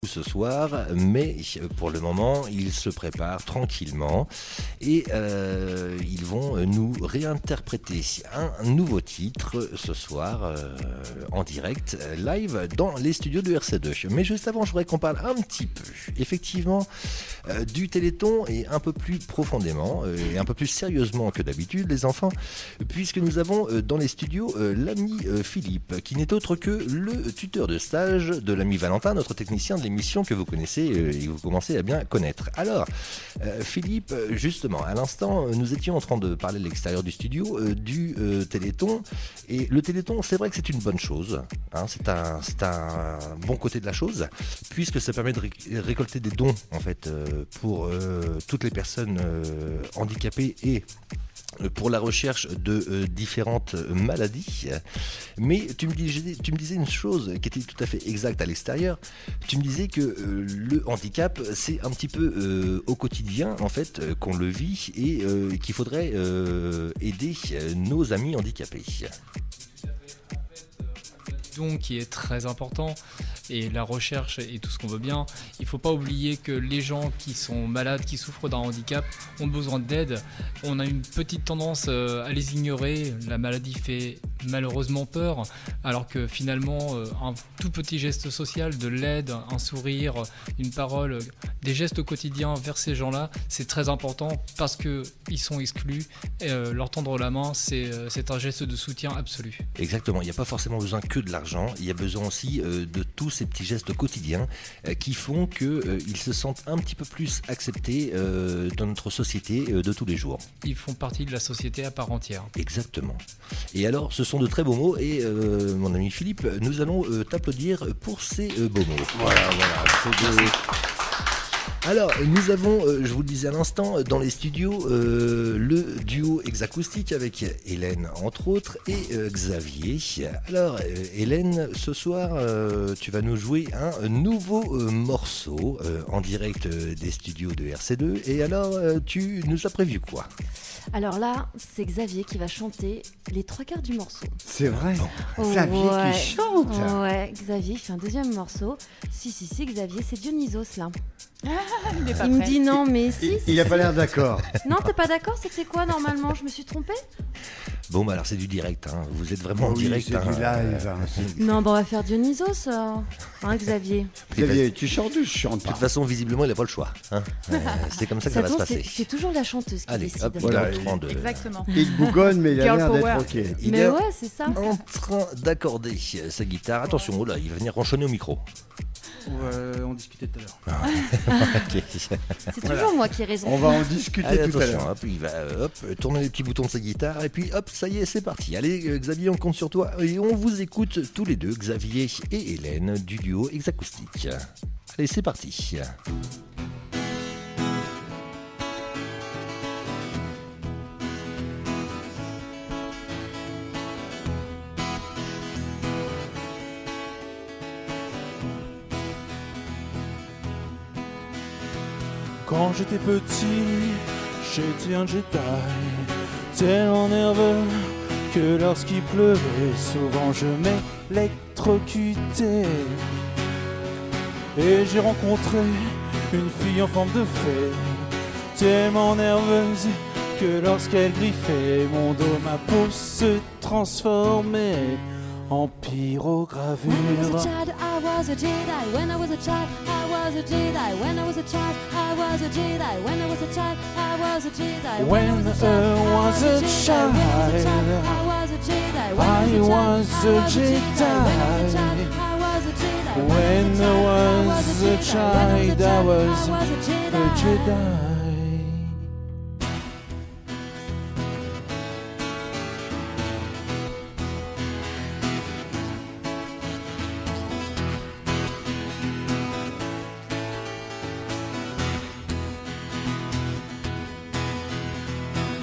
ce soir, mais pour le moment, ils se préparent tranquillement et ils vont nous réinterpréter un nouveau titre ce soir en direct, live dans les studios de RC2. Mais juste avant, je voudrais qu'on parle un petit peu, effectivement, du Téléthon et un peu plus profondément et un peu plus sérieusement que d'habitude, les enfants, puisque nous avons dans les studios l'ami Philippe, qui n'est autre que le tuteur de stage de l'ami Valentin, notre technicien de l'émission que vous connaissez et vous commencez à bien connaître. Alors, Philippe, justement, à l'instant, nous étions en train de parler de l'extérieur du studio, du Téléthon. Et le Téléthon, c'est vrai que c'est une bonne chose. Hein, c'est un bon côté de la chose, puisque ça permet de récolter des dons, en fait, pour toutes les personnes handicapées et pour la recherche de différentes maladies. Mais tu me disais une chose qui était tout à fait exacte à l'extérieur. Tu me disais que le handicap, c'est un petit peu au quotidien, en fait, qu'on le vit et qu'il faudrait aider nos amis handicapés. Don qui est très important et la recherche et tout ce qu'on veut bien, il ne faut pas oublier que les gens qui sont malades, qui souffrent d'un handicap ont besoin d'aide. On a une petite tendance à les ignorer, la maladie fait malheureusement peur, alors que finalement un tout petit geste social, de l'aide, un sourire, une parole, des gestes quotidiens vers ces gens-là, c'est très important parce qu'ils sont exclus, et, leur tendre la main, c'est un geste de soutien absolu. Exactement, il n'y a pas forcément besoin que de l'argent, il y a besoin aussi de tous ces petits gestes quotidiens qui font qu'ils se sentent un petit peu plus acceptés dans notre société de tous les jours. Ils font partie de la société à part entière. Exactement. Et alors, ce sont de très beaux mots et mon ami Philippe, nous allons t'applaudir pour ces beaux mots. Voilà. Alors, nous avons, je vous le disais à l'instant, dans les studios, le duo Hexacoustique avec Hélène, entre autres, et Xavier. Alors, Hélène, ce soir, tu vas nous jouer un nouveau morceau en direct des studios de RC2. Et alors, tu nous as prévu quoi ? Alors là, c'est Xavier qui va chanter les 3/4 du morceau. C'est vrai. Oh, Xavier ouais. qui chante. Ouais, Xavier fait un deuxième morceau. Si, Xavier, c'est Dionysos là. Il est pas Il me prêt. dit non, mais si. Il a pas l'air d'accord. Non, t'es pas d'accord ? C'était quoi normalement ? Je me suis trompée ? Bon, bah alors c'est du direct, hein. Vous êtes vraiment en Oui, direct. c'est du live. Non, bon, on va faire Dionysos, Xavier. Xavier, tu chantes ou je chante De pas? toute façon, visiblement, il n'a pas le choix. Hein. C'est comme ça que ça va se tombe, passer. c'est toujours la chanteuse qui Allez, décide. hop, Voilà, il est en train de... Exactement. Il bougonne, mais il a Girl l'air power. d'être ok. Il Mais est ouais, c'est ça. en train d'accorder sa guitare. Attention, oh là, il va venir ronchonner au micro. On discutait tout à l'heure. Ok. C'est toujours moi qui ai raison. On va en discuter Allez, tout à attention, l'heure. hop, il va tourner les petits boutons de sa guitare et puis hop, ça y est, c'est parti. Allez, Xavier, on compte sur toi et on vous écoute tous les deux, Xavier et Hélène du duo Hexacoustique. Allez, c'est parti. Quand j'étais petit, j'étais un Jedi, tellement nerveux que lorsqu'il pleuvait, souvent je m'électrocutais. Et j'ai rencontré une fille en forme de fée, tellement nerveuse que lorsqu'elle griffait, mon dos, ma peau se transformait en pyrogravure. When I was a child, I was a Jedi. When I was a child, I was a Jedi. When I was a child, I was a Jedi. When I was a child, I was a Jedi. When I was a child, I was a Jedi. I was a Jedi. When I was a child, I was a Jedi.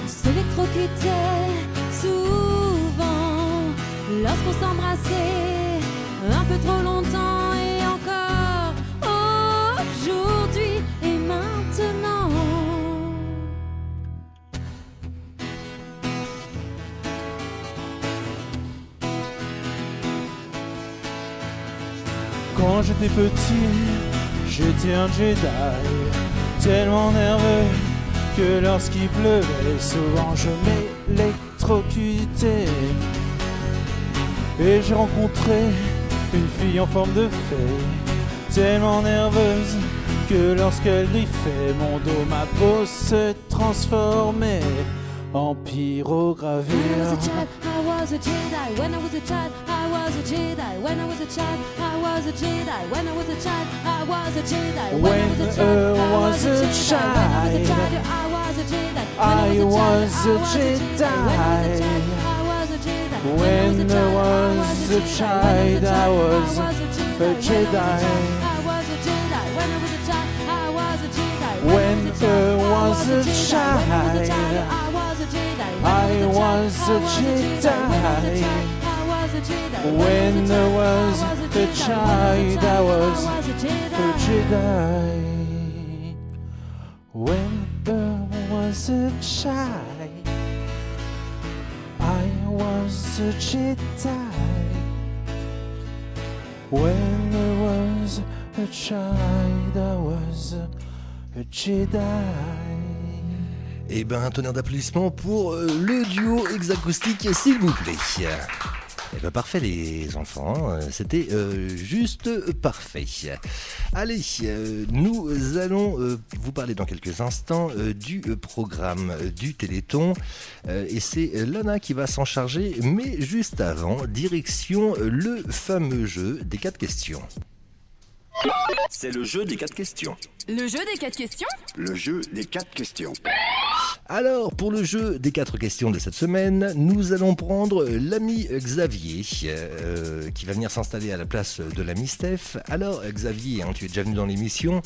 S'électrocutait souvent lorsqu'on s'embrassait un peu trop longtemps et encore aujourd'hui et maintenant. Quand j'étais petit, J'étais un Jedi, tellement nerveux que lorsqu'il pleuvait, souvent je m'électrocutais. Et j'ai rencontré une fille en forme de fée, tellement nerveuse que lorsqu'elle griffait, mon dos, ma peau se transformait en pyrogravure. When I was a child, I was a Jedi. When I was a child, I was a Jedi. When I was a child, I was a Jedi. When I was a child, I was a Jedi. When I was a child, I was a Jedi. I was a Jedi. When I was a child, I was a Jedi. When I was a child, I was a Jedi. When I was a child, I was a Jedi. When I was a child, I was a Jedi. When I was a child, I was a Jedi. Eh ben, un tonnerre d'applaudissements pour le duo Hexacoustique, s'il vous plaît. Eh ben, parfait les enfants, c'était juste parfait. Allez, nous allons vous parler dans quelques instants du programme du Téléthon. Et c'est Lana qui va s'en charger, mais juste avant, direction le fameux jeu des 4 questions. C'est le jeu des 4 questions. Le jeu des 4 questions ? Le jeu des 4 questions. Alors, pour le jeu des 4 questions de cette semaine, nous allons prendre l'ami Xavier, qui va venir s'installer à la place de l'ami Steph. Alors, Xavier, tu es déjà venu dans l'émission,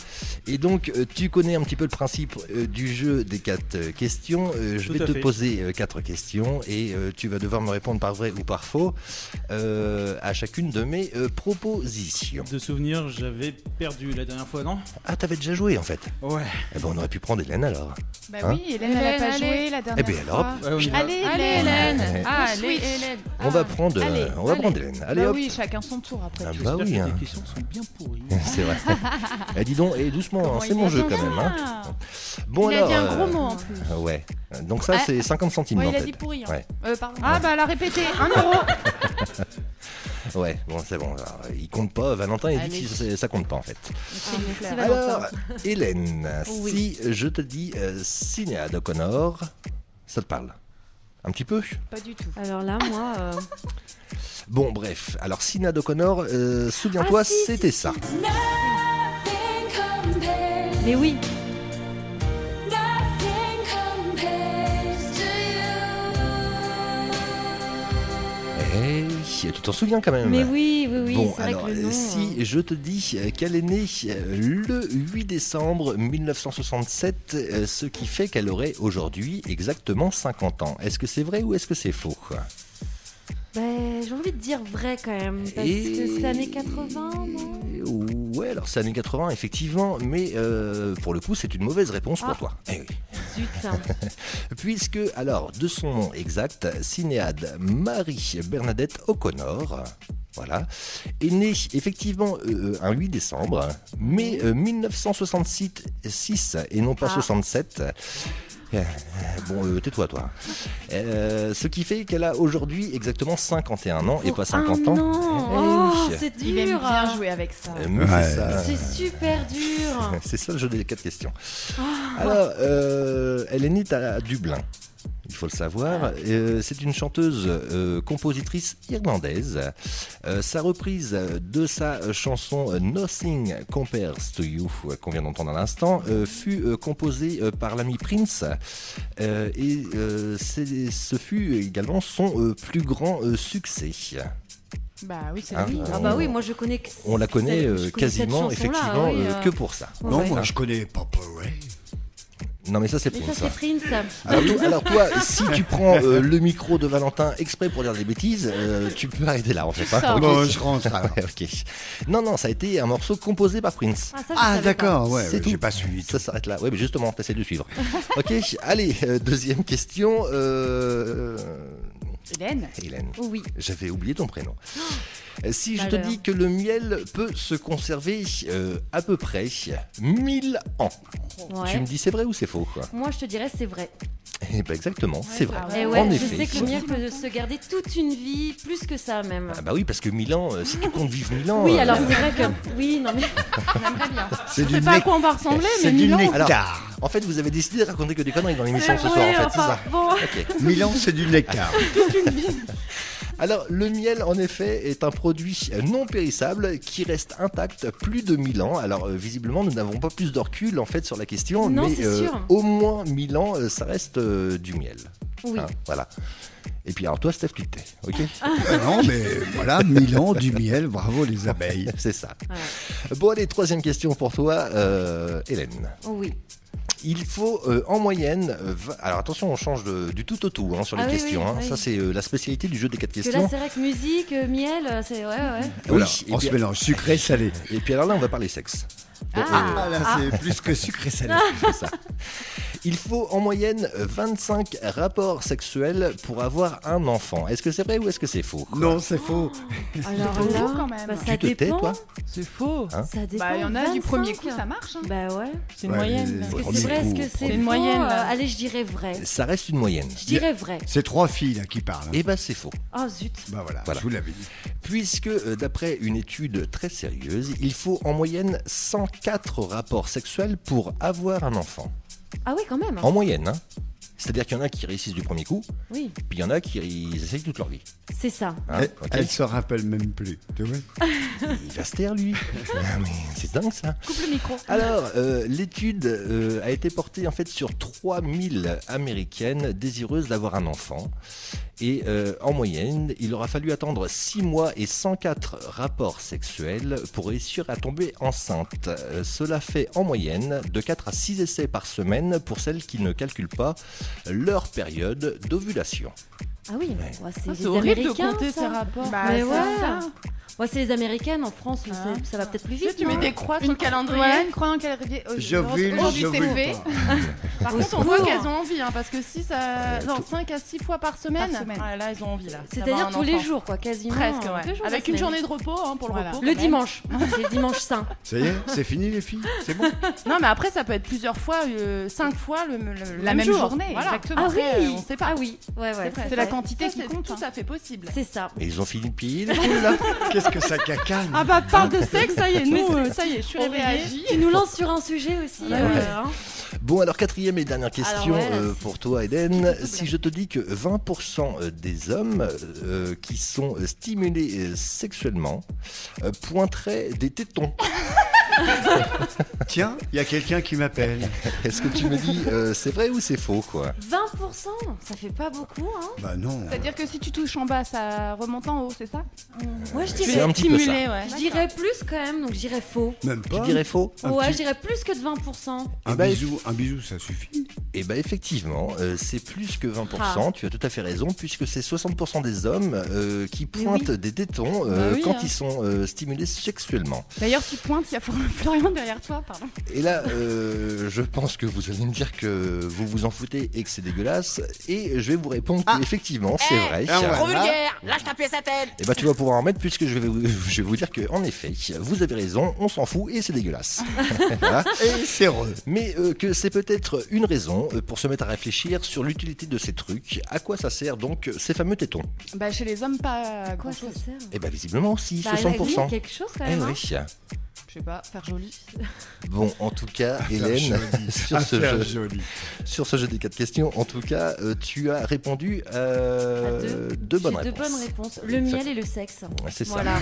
et donc tu connais un petit peu le principe du jeu des 4 questions. Je vais te poser 4 questions, et tu vas devoir me répondre par vrai ou par faux à chacune de mes propositions. De souvenir, j'avais perdu la dernière fois, non ? Ah, t'avais déjà joué en fait ? Ouais. Eh ben, on aurait pu prendre Hélène alors. Bah oui, Hélène, elle n'a pas joué la dernière fois. Eh bien alors, allez Hélène. Allez Hélène. On va prendre Hélène. Allez bah hop. oui, chacun son tour après. Ah bah oui. Les questions sont bien pourries. C'est vrai. Dis donc, et doucement, c'est mon jeu quand même. Hein. Bon, il alors, a dit un gros mot en plus. Ouais. Donc ça, c'est 50 centimes. Ouais, en il a fait. dit pourri. Hein. Ouais. Pardon. Ah bah elle a répété 1 €. Ouais, bon, c'est bon. Alors, il compte pas. Valentin, il dit que ça compte pas en fait. Alors, Hélène, si je te dis Sinéad O'Connor, ça te parle un petit peu ? Pas du tout. Alors là, moi... Bon, bref. Alors, Sinéad O'Connor, souviens-toi, c'était ça. Mais oui. Hey, tu t'en souviens quand même. Mais oui, Bon, c'est vrai alors, que le nom, si je te dis qu'elle est née le 8 décembre 1967, ce qui fait qu'elle aurait aujourd'hui exactement 50 ans. Est-ce que c'est vrai ou est-ce que c'est faux ? j'ai envie de dire vrai quand même, parce que c'est années 80, non ? Ouais, alors c'est années 80, effectivement, mais pour le coup, c'est une mauvaise réponse pour toi. Eh oui. Zut. Puisque, alors, de son nom exact, Sinéad Marie Bernadette O'Connor, voilà, est née effectivement un 8 décembre, mais 1966 et non pas 67. Bon, tais-toi, toi. Ce qui fait qu'elle a aujourd'hui exactement 51 ans et pas 50 ans. Non, c'est dur. Il aime bien jouer avec ça. C'est super dur. C'est ça le jeu des 4 questions. Alors, elle est née à Dublin. Il faut le savoir, c'est une chanteuse compositrice irlandaise. Sa reprise de sa chanson Nothing Compares to You, qu'on vient d'entendre à l'instant, fut composée par l'ami Prince, et ce fut également son plus grand succès. Bah oui, c'est lui. Ah bah oui, moi je connais. On la connaît quasiment, effectivement, que pour ça. Non, moi je connais Papa Ray. Non mais ça c'est Mais Prince. ça c'est Prince. Alors toi, si tu prends le micro de Valentin exprès pour dire des bêtises, tu peux arrêter là en fait. Hein. Bon, je rentre. Ouais, ok. Non, ça a été un morceau composé par Prince. D'accord, ouais, C'est tout. j'ai pas suivi. Ça s'arrête là. Ouais, mais justement, t'essaies de suivre. Ok, allez, deuxième question. Hélène. Hélène. Oui. J'avais oublié ton prénom. Si je te dis que le miel peut se conserver à peu près 1000 ans, Ouais. tu me dis c'est vrai ou c'est faux quoi? Moi, je te dirais c'est vrai. Eh ben exactement, c'est vrai. Et En ouais, je effet. sais que le miel peut se garder toute une vie, plus que ça même. Ah bah oui, parce que 1000 ans, si tu comptes vivre 1000 ans... Oui, alors c'est vrai que... Oui, non mais... J'aimerais bien. C'est Je du sais pas à nec- quoi on va ressembler, mais C'est du Milan. nectar. En fait, vous avez décidé de raconter que des conneries dans l'émission ce soir, Oui, en fait, enfin, c'est ça. bon. Ok. Milan, c'est du nectar. Alors, le miel, en effet, est un produit non périssable qui reste intact plus de 1000 ans. Alors, visiblement, nous n'avons pas plus de recul, en fait, sur la question, Non, mais c'est sûr. au moins 1000 ans, ça reste du miel. Oui. Hein, voilà. Et puis, alors, toi, Steph, tu te tais, ok? Non, mais voilà, 1000 ans, du miel, bravo les abeilles. C'est ça. Ouais. Bon, allez, troisième question pour toi, Hélène. Oui. Il faut en moyenne... alors attention, on change du tout au tout sur les Ah oui, questions. oui, hein. oui. Ça, c'est la spécialité du jeu des 4 Parce que questions. là, c'est vrai que musique, miel, c'est... Ouais, ouais. Voilà, Oui, et on puis- se mélange sucré, salé. Et puis alors là, on va parler sexe. Bon, Ah, là, c'est plus que sucré, salé. c'est ça. Il faut en moyenne 25 rapports sexuels pour avoir un enfant. Est-ce que c'est vrai ou est-ce que c'est faux? Non, c'est faux. Alors faux, là, quand même. bah, Tu ça te tais, dépend. toi? C'est faux. Hein Ça dépend. Bah, il y en a du 25. premier coup, ça marche. Hein. Bah ouais. C'est une Ouais, moyenne. mais- Est-ce que Premier c'est vrai, est-ce coup, que c'est une faux moyenne, là. Allez, je dirais vrai. Ça reste une moyenne. Je dirais vrai. C'est 3 filles là qui parlent. hein. Eh ben c'est faux. Oh zut. Bah voilà, Voilà. je vous l'avais dit. Puisque d'après une étude très sérieuse, il faut en moyenne 104 rapports sexuels pour avoir un enfant. Ah oui, quand même. En moyenne, hein. C'est-à-dire qu'il y en a qui réussissent du premier coup, Oui, puis il y en a qui ils essayent toute leur vie. c'est ça. Hein, Elle, ok. elle se rappelle même plus. Tu vois Il va se taire, lui. Ah, mais c'est dingue, ça. Coupe le micro. Alors, l'étude a été portée en fait sur 3000 Américaines désireuses d'avoir un enfant. Et en moyenne, il aura fallu attendre 6 mois et 104 rapports sexuels pour réussir à tomber enceinte. Cela fait en moyenne de 4 à 6 essais par semaine pour celles qui ne calculent pas leur période d'ovulation. Ah oui, ouais, c'est C'est les horrible de Américains, compter ça. ces rapports. Bah, Mais ouais. ça. Ouais, c'est les Américaines. En France, ça va peut-être plus vite. Tu mets non des croix sur le calendrier. Voilà, une croix en calendrier. J'ovule, Aujourd'hui, c'est j'ovule fait. pas. Par Au contre, on voit secours. qu'elles ont envie, hein, parce que si ça. Non, 5 à 6 fois par semaine. Ah, là, elles ont envie, là. C'est-à-dire d'avoir un tous les enfant. jours, quoi, quasiment. Presque, tous les ouais. jours, Avec la une semaine. journée de repos hein, pour le Voilà. repos. Le quand même. dimanche. C'est le dimanche saint. Ça y est, c'est fini les filles. C'est bon. Non, mais après, ça peut être plusieurs fois, 5 fois La même jour. journée, Voilà. exactement. Ah Après, oui. on sait pas. Ah oui. Ouais, ouais. C'est C'est la quantité qui c'est compte. tout hein. à fait possible. C'est ça. Et ils ont fini de payer les poules, là. Qu'est-ce que ça cacane Ah bah, parle de sexe, ça y est, nous, ça y est, je suis On réveillée. réagit. Tu nous lances sur un sujet aussi. Ouais. Hein. Bon, alors quatrième et dernière question Alors, ouais, là, pour toi, Eden. Si je te dis que 20% des hommes qui sont stimulés sexuellement pointeraient des tétons, Tiens, il y a quelqu'un qui m'appelle. est-ce que tu me dis c'est vrai ou c'est faux, quoi? 20%, ça fait pas beaucoup, hein. Bah non. C'est-à-dire que si tu touches en bas, ça remonte en haut, c'est ça? Moi, je C'est dirais, un petit peu ça. ouais. je dirais plus quand même, donc je dirais faux. Même Tu pas. dirais faux? Un Ouais, petit- je dirais plus que de 20%. Un Eh ben, bisou, ça suffit. Eh bien effectivement, c'est plus que 20%, Ah. tu as tout à fait raison, puisque c'est 60% des hommes qui Mais pointent des tétons Bah oui, quand hein. ils sont stimulés sexuellement. D'ailleurs, tu pointes, il y a Florian derrière toi, pardon. Et là, je pense que vous allez me dire que vous vous en foutez et que c'est dégueulasse, et je vais vous répondre qu'effectivement, c'est vrai. Trop vulgaire, lâche ta pièce à tête. Et bah tu vas pouvoir en mettre puisque je vais vous dire que en effet, vous avez raison, on s'en fout et c'est dégueulasse. Voilà. Et c'est heureux. Mais que c'est peut-être une raison pour se mettre à réfléchir sur l'utilité de ces trucs. À quoi ça sert donc ces fameux tétons? Bah, chez les hommes, pas Quoi grand-chose. ça sert? Eh ben visiblement aussi, Bah, il y a 60%. quelque chose quand Eh même. hein. oui. Je sais pas, faire joli. Bon, en tout cas, Hélène, joli. sur ce, Affaire jeu, jolie. sur ce jeu des 4 questions, en tout cas, tu as répondu à deux bonnes J'ai réponses. deux bonnes réponses. Le miel et le sexe. C'est ça. Voilà.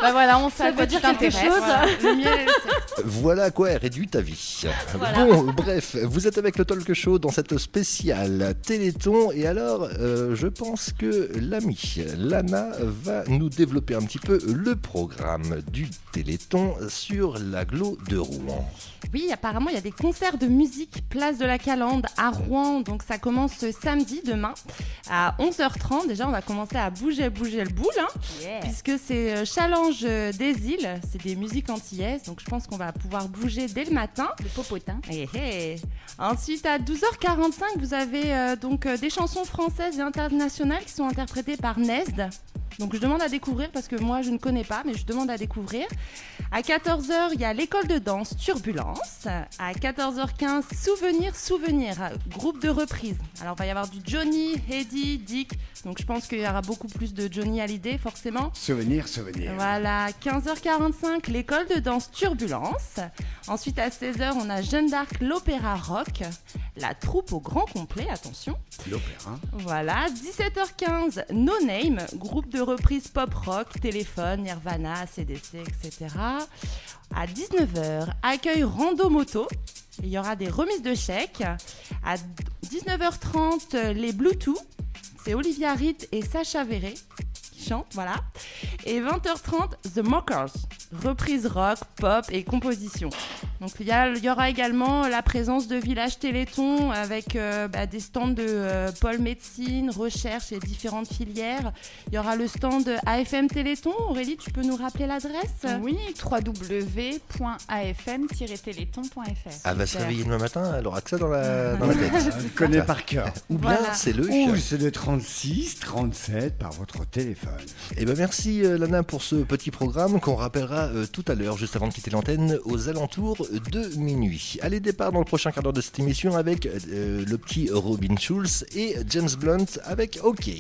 Bah voilà, on Ça sait veut quoi dire tu quelque t'intéresses. chose. Voilà. Le miel et le sexe. Voilà à quoi est réduit ta vie. Voilà. Bon, bref, vous êtes avec le Talk Show dans cette spéciale Téléthon. Et alors, je pense que l'amie Lana va nous développer un petit peu le programme du Téléthon sur l'agglo de Rouen. Oui, apparemment, il y a des concerts de musique place de la Calandre à Rouen. Donc, ça commence ce samedi, demain, à 11h30. Déjà, on va commencer à bouger le boule, hein, puisque c'est Challenge des îles. C'est des musiques antillaises. Donc, je pense qu'on va pouvoir bouger dès le matin. Le popotin. Ensuite, à 12h45, vous avez donc des chansons françaises et internationales qui sont interprétées par Nesd. Donc je demande à découvrir parce que moi je ne connais pas, mais je demande à découvrir. À 14h, il y a l'école de danse Turbulence. À 14h15, Souvenir, groupe de reprise. Alors il va y avoir du Johnny, Heidi, Dick. Donc je pense qu'il y aura beaucoup plus de Johnny Hallyday forcément. Souvenir. Voilà, 15h45, l'école de danse Turbulence. Ensuite à 16h, on a Jeanne d'Arc, l'opéra rock. La troupe au grand complet, attention. L'opéra. Voilà, 17h15, No Name, groupe de reprise pop-rock, Téléphone, Nirvana, CDC, etc. À 19h, accueil Rando Moto. Il y aura des remises de chèques. À 19h30, les Bluetooth. C'est Olivia Reed et Sacha Verret qui chantent, voilà. Et 20h30, The Mockers, reprise rock, pop et composition. Donc il y aura également la présence de Village Téléthon avec des stands de pôle médecine, recherche et différentes filières. Il y aura le stand AFM Téléthon. Aurélie, tu peux nous rappeler l'adresse ? Oui, www.afm-téléthon.fr. Elle va se réveiller demain matin, elle aura que ça dans la tête. Je connais par cœur. Ou bien c'est le... Ou c'est le 36 37 par votre téléphone. Eh ben merci Lana pour ce petit programme qu'on rappellera tout à l'heure, juste avant de quitter l'antenne, aux alentours de minuit. Allez, départ dans le prochain quart d'heure de cette émission avec le petit Robin Schulz et James Blunt avec OK.